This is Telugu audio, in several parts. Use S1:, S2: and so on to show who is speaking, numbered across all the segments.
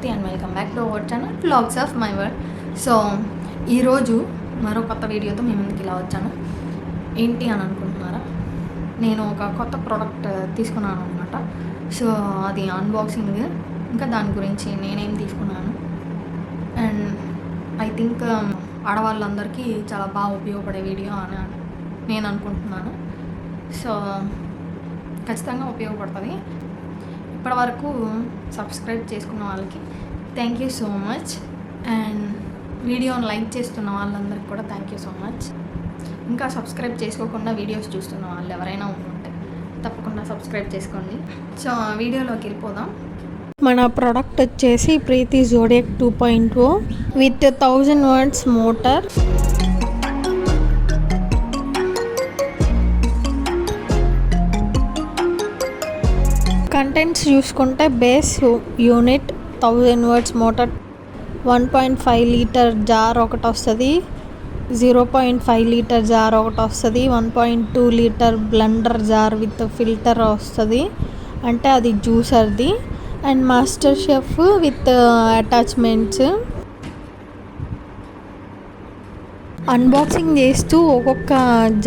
S1: Shruti and welcome back to our channel vlogs of my world. So ఈరోజు మరో కొత్త వీడియోతో మీ ముందుకు ఇలా వచ్చాను. ఏంటి అని అనుకుంటున్నారా, నేను ఒక కొత్త ప్రోడక్ట్ తీసుకున్నాను అనమాట. సో అది అన్బాక్సింగ్, ఇంకా దాని గురించి నేనేం తీసుకున్నాను అండ్ ఐ థింక్ ఆడవాళ్ళందరికీ చాలా బాగా ఉపయోగపడే వీడియో అని నేను అనుకుంటున్నాను. సో ఖచ్చితంగా ఉపయోగపడుతుంది. ఇప్పటివరకు సబ్స్క్రైబ్ చేసుకున్న వాళ్ళకి thank you so much, and వీడియోని లైక్ చేస్తున్న వాళ్ళందరికీ కూడా థ్యాంక్ యూ సో మచ్. ఇంకా సబ్స్క్రైబ్ చేసుకోకుండా వీడియోస్ చూస్తున్న వాళ్ళు ఎవరైనా ఉంటే తప్పకుండా సబ్స్క్రైబ్ చేసుకోండి. సో వీడియోలోకి వెళ్ళిపోదాం.
S2: మన ప్రోడక్ట్ వచ్చేసి Preethi Zodiac 2.0 with 1000 watts motor. Contents చూసుకుంటే base unit 1000 watts motor, 1.5 litre jar ఒకటి వస్తుంది, 0.5 లీటర్ జార్ ఒకటి వస్తుంది, 1.2 litre blender jar with filter వస్తుంది, అంటే అది జ్యూసర్ది, and master chef with attachments. Unboxing చేస్తూ ఒక్కొక్క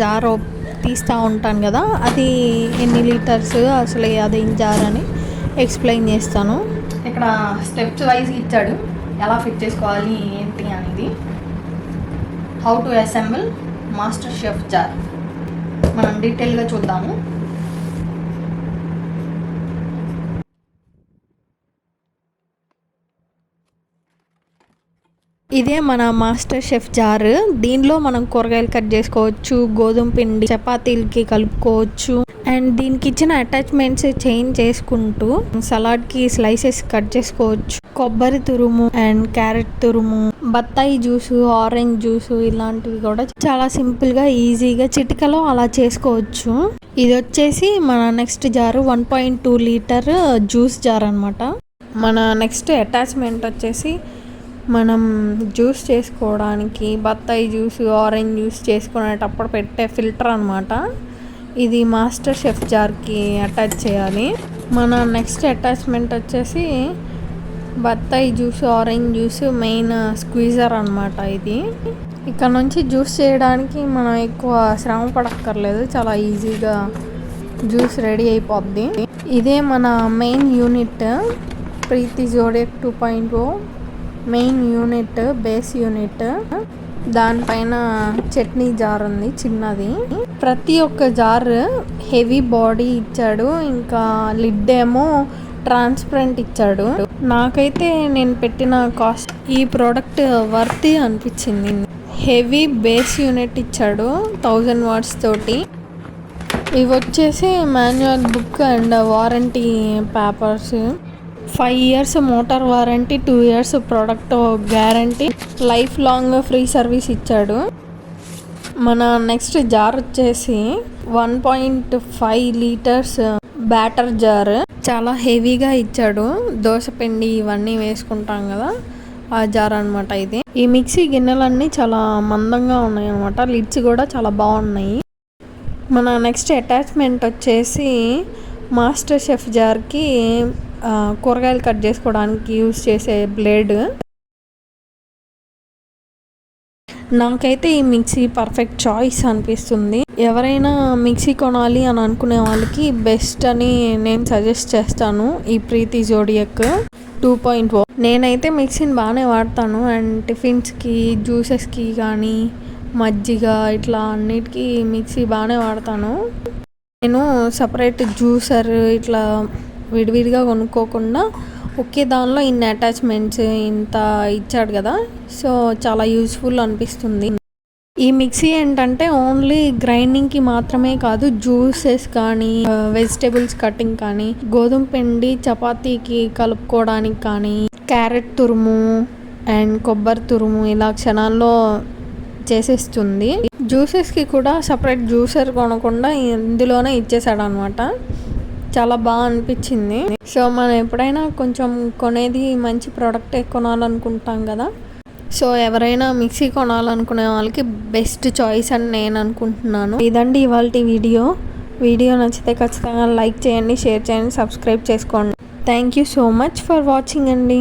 S2: జార్ తీస్తూ ఉంటాను కదా, అది ఎన్ని లీటర్స్, అసలు అదేం జార్ అని ఎక్స్ప్లెయిన్ చేస్తాను.
S1: ఇక్కడ స్టెప్స్ వైజ్ ఇచ్చాడు ఎలా ఫిట్ చేసుకోవాలి ఏంటి అనేది. How to assemble master chef jar మనం డీటెయిల్గా చూద్దాము.
S2: ఇదే మన మాస్టర్ షెఫ్ జార్. దీనిలో మనం కూరగాయలు కట్ చేసుకోవచ్చు, గోధుమ పిండి చపాతీలకి కలుపుకోవచ్చు, అండ్ దీనికి ఇచ్చిన అటాచ్మెంట్స్ చేంజ్ చేసుకుంటూ సలాడ్కి స్లైసెస్ కట్ చేసుకోవచ్చు. కొబ్బరి తురుము అండ్ క్యారెట్ తురుము, బత్తాయి జ్యూసు, ఆరెంజ్ జ్యూసు ఇలాంటివి కూడా చాలా సింపుల్గా ఈజీగా చిటికలో అలా చేసుకోవచ్చు. ఇది వచ్చేసి మన నెక్స్ట్ జారు 1.2 లీటర్ జ్యూస్ జార్ అనమాట. మన నెక్స్ట్ అటాచ్మెంట్ వచ్చేసి మనం జ్యూస్ చేసుకోవడానికి బత్తాయి జ్యూస్, ఆరెంజ్ జ్యూస్ చేసుకునేటప్పుడు పెట్టే ఫిల్టర్ అనమాట. ఇది మాస్టర్ షెఫ్ జార్కి అటాచ్ చేయాలి. మన నెక్స్ట్ అటాచ్మెంట్ వచ్చేసి బత్తాయి juice, orange juice main squeezer అనమాట. ఇది ఇక్కడ నుంచి జ్యూస్ చేయడానికి మనం ఎక్కువ శ్రమ పడక్కర్లేదు, చాలా ఈజీగా జ్యూస్ రెడీ అయిపోద్ది. ఇదే మన main unit Preethi Zodiac 2.0 main unit, base unit. దానిపైన చట్నీ జార్ ఉంది చిన్నది. ప్రతి ఒక్క జార్ హెవీ బాడీ ఇచ్చాడు, ఇంకా లిడ్ ఏమో ట్రాన్స్పరెంట్ ఇచ్చాడు. నాకైతే నేను పెట్టిన కాస్ట్ ఈ ప్రోడక్ట్ వర్తీ అనిపించింది. హెవీ బేస్ యూనిట్ ఇచ్చాడు 1000 వాట్స్ తోటి. ఇవి వచ్చేసి manual book and warranty papers. 5 years motor warranty, 2 years product guarantee, life long free service ఇచ్చాడు. మన నెక్స్ట్ జార్ వచ్చేసి 1.5 లీటర్స్ బ్యాటర్ జార్. చాలా హెవీగా ఇచ్చాడు, దోసపిండి ఇవన్నీ వేసుకుంటాం కదా ఆ జార్ అనమాట ఇది. ఈ మిక్సీ గిన్నెలన్నీ చాలా మందంగా ఉన్నాయి అనమాట, లిడ్స్ కూడా చాలా బాగున్నాయి. మన నెక్స్ట్ అటాచ్మెంట్ వచ్చేసి మాస్టర్ షెఫ్ జార్కి కూరగాయలు కట్ చేసుకోవడానికి యూజ్ చేసే బ్లేడ్. నాకైతే ఈ మిక్సీ పర్ఫెక్ట్ చాయిస్ అనిపిస్తుంది. ఎవరైనా మిక్సీ కొనాలి అని అనుకునే వాళ్ళకి బెస్ట్ అని నేను సజెస్ట్ చేస్తాను ఈ ప్రీతి జోడియాక్ 2.0. నేనైతే మిక్సీని బాగానే వాడతాను, అండ్ టిఫిన్స్కి, జ్యూసెస్కి కానీ మజ్జిగ ఇట్లా అన్నిటికీ మిక్సీ బాగానే వాడతాను. నేను సపరేట్ జ్యూసర్ ఇట్లా విడివిడిగా కొనుక్కోకుండా ఒకే దానిలో ఇన్ని అటాచ్మెంట్స్ ఇంత ఇచ్చాడు కదా, సో చాలా యూస్ఫుల్ అనిపిస్తుంది. ఈ మిక్సీ ఏంటంటే ఓన్లీ గ్రైండింగ్కి మాత్రమే కాదు, జ్యూసెస్ కానీ, వెజిటేబుల్స్ కటింగ్ కానీ, గోధుమ పిండి చపాతీకి కలుపుకోవడానికి కానీ, క్యారెట్ తురుము అండ్ కొబ్బరి తురుము ఇలా క్షణాల్లో చేసేస్తుంది. జ్యూసెస్కి కూడా సపరేట్ జ్యూసర్ కొనకుండా ఇందులోనే ఇచ్చేసాడు అనమాట. చాలా బాగా అనిపించింది. సో మనం ఎప్పుడైనా కొంచెం కొనేది మంచి ప్రోడక్టే కొనాలనుకుంటాం కదా, సో ఎవరైనా మిక్సీ కొనాలనుకునే వాళ్ళకి బెస్ట్ చాయిస్ అని నేను అనుకుంటున్నాను. ఇదండి ఇవాల్టి వీడియో నచ్చితే ఖచ్చితంగా లైక్ చేయండి, షేర్ చేయండి, సబ్స్క్రైబ్ చేసుకోండి. Thank you so much for watching అండి.